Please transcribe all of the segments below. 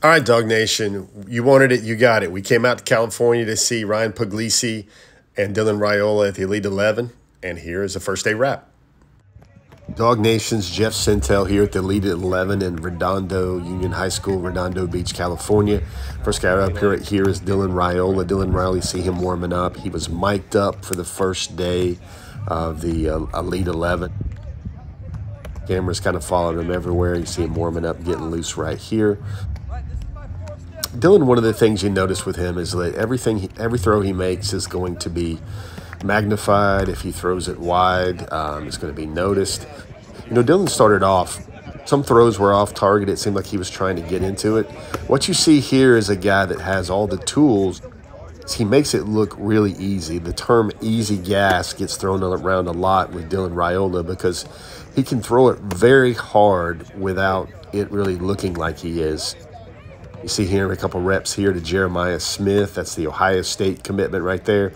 All right, Dog Nation, you wanted it, you got it. We came out to California to see Ryan Puglisi and Dylan Raiola at the Elite 11, and here is the first day wrap. Dog Nation's Jeff Sentell here at the Elite 11 in Redondo Union High School, Redondo Beach, California. First guy up here is Dylan Raiola. Dylan Raiola, you see him warming up. He was mic'd up for the first day of the Elite 11. Cameras kind of following him everywhere. You see him warming up, getting loose right here. Dylan, one of the things you notice with him is that every throw he makes is going to be magnified. If he throws it wide, it's going to be noticed. You know, Dylan started off, some throws were off target. It seemed like he was trying to get into it. What you see here is a guy that has all the tools. He makes it look really easy. The term easy gas gets thrown around a lot with Dylan Raiola because he can throw it very hard without it really looking like he is. You see here a couple reps here to Jeremiah Smith. That's the Ohio State commitment right there.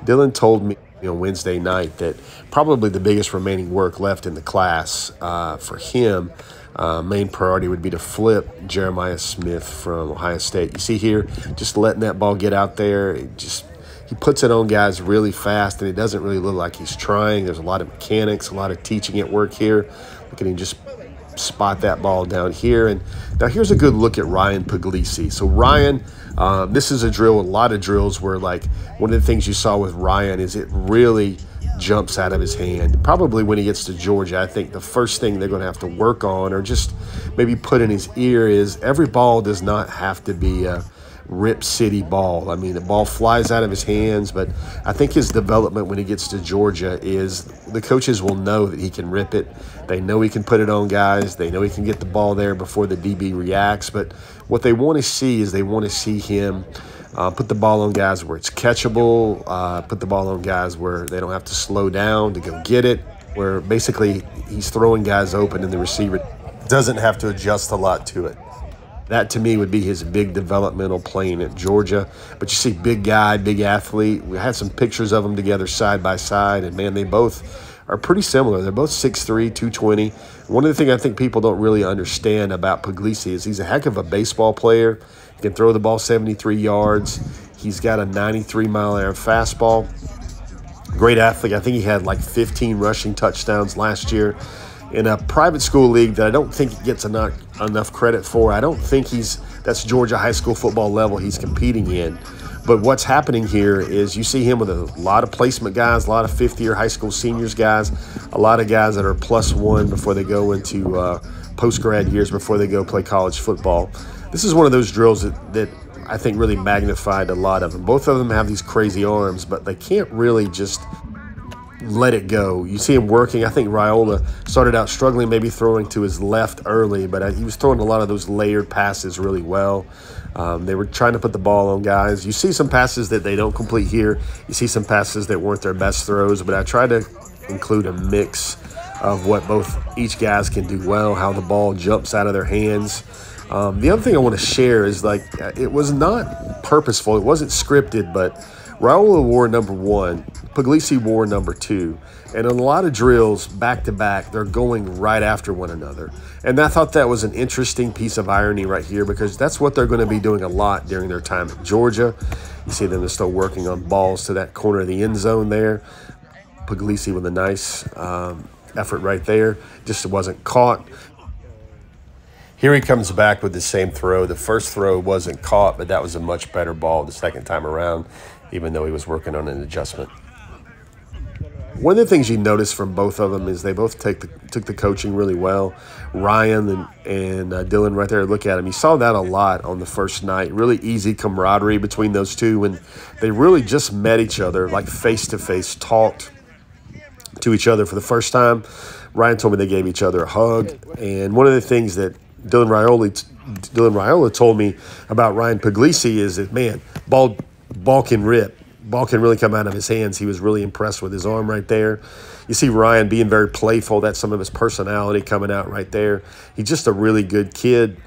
Dylan told me Wednesday night that probably the biggest remaining work left in the class for him, main priority would be to flip Jeremiah Smith from Ohio State. You see here, just letting that ball get out there. He puts it on guys really fast, and it doesn't really look like he's trying. There's a lot of mechanics, a lot of teaching at work here. Look at him just spot that ball down here. And now here's a good look at Ryan Puglisi. So Ryan, this is a drill, a lot of drills where, like, one of the things you saw with Ryan is it really jumps out of his hand. Probably when he gets to Georgia, I think the first thing they're going to have to work on, or just maybe put in his ear, is every ball does not have to be a Rip City ball. I mean, the ball flies out of his hands, but I think his development when he gets to Georgia is the coaches will know that he can rip it. They know he can put it on guys. They know he can get the ball there before the DB reacts. But what they want to see is they want to see him put the ball on guys where it's catchable, put the ball on guys where they don't have to slow down to go get it, where basically he's throwing guys open and the receiver doesn't have to adjust a lot to it. That, to me, would be his big developmental playing at Georgia. But you see, big guy, big athlete. We had some pictures of them together side by side, and, man, they both are pretty similar. They're both 6'3", 220. One of the things I think people don't really understand about Puglisi is he's a heck of a baseball player. He can throw the ball 73 yards. He's got a 93-mile-an-hour fastball. Great athlete. I think he had like 15 rushing touchdowns last year in a private school league that I don't think he gets enough credit for. I don't think that's Georgia high school football level he's competing in. But what's happening here is you see him with a lot of placement guys, a lot of fifth-year high school seniors guys, a lot of guys that are +1 before they go into post-grad years, before they go play college football. This is one of those drills that I think really magnified a lot of them. Both of them have these crazy arms, but they can't really just let it go. You see him working. I think Raiola started out struggling, maybe throwing to his left early, but he was throwing a lot of those layered passes really well. They were trying to put the ball on guys. You see some passes that they don't complete here. You see some passes that weren't their best throws, but I try to include a mix of what each guys can do well, how the ball jumps out of their hands. The other thing I want to share is, like, it was not purposeful. It wasn't scripted, but Raiola wore number 1. Puglisi wore number 2. And in a lot of drills, back-to-back, they're going right after one another. And I thought that was an interesting piece of irony right here because that's what they're going to be doing a lot during their time at Georgia. You see them still working on balls to that corner of the end zone there. Puglisi with a nice effort right there. Just wasn't caught. Here he comes back with the same throw. The first throw wasn't caught, but that was a much better ball the second time around, even though he was working on an adjustment. One of the things you notice from both of them is they both took the coaching really well. Ryan and Dylan right there, look at him. You saw that a lot on the first night. Really easy camaraderie between those two, and they really just met each other, like face-to-face, talked to each other for the first time. Ryan told me they gave each other a hug, and one of the things that Dylan Raiola told me about Ryan Puglisi is that, man, ball can rip. Ball can really come out of his hands. He was really impressed with his arm right there. You see Ryan being very playful. That's some of his personality coming out right there. He's just a really good kid.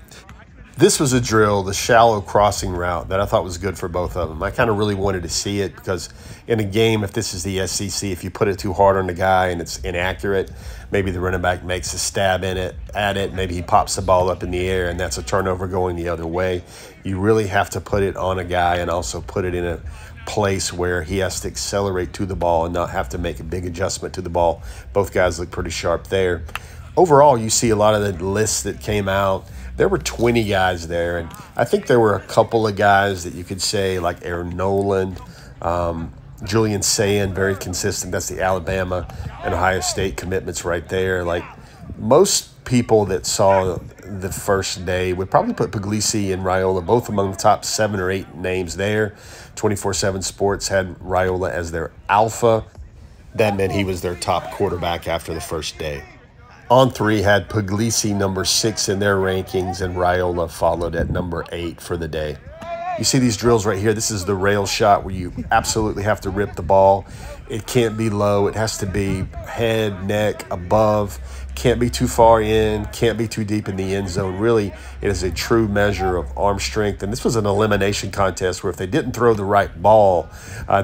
This was a drill, the shallow crossing route, that I thought was good for both of them. I kind of really wanted to see it because in a game, if this is the SEC, if you put it too hard on the guy and it's inaccurate, maybe the running back makes a stab at it. Maybe he pops the ball up in the air, and that's a turnover going the other way. You really have to put it on a guy and also put it in a place where he has to accelerate to the ball and not have to make a big adjustment to the ball. Both guys look pretty sharp there. Overall, you see a lot of the lists that came out. There were 20 guys there, and I think there were a couple of guys that you could say, like Aaron Noland, Julian Sayin, very consistent. That's the Alabama and Ohio State commitments right there. Like, most people that saw the first day would probably put Puglisi and Raiola both among the top 7 or 8 names there. 24/7 Sports had Raiola as their alpha. That meant he was their top quarterback after the first day. On3 had Puglisi number 6 in their rankings, and Raiola followed at number 8 for the day. You see these drills right here. This is the rail shot where you absolutely have to rip the ball. It can't be low. It has to be head, neck, above. Can't be too far in. Can't be too deep in the end zone. Really, it is a true measure of arm strength. And this was an elimination contest where if they didn't throw the right ball,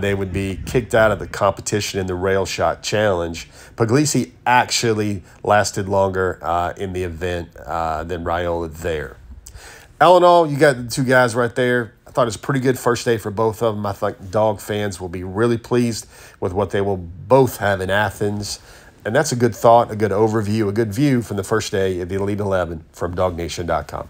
they would be kicked out of the competition in the rail shot challenge. Puglisi actually lasted longer in the event than Raiola there. All in all, you got the two guys right there. I thought it was a pretty good first day for both of them. I think Dog fans will be really pleased with what they will both have in Athens. And that's a good thought, a good overview, a good view from the first day of the Elite 11 from DawgNation.com.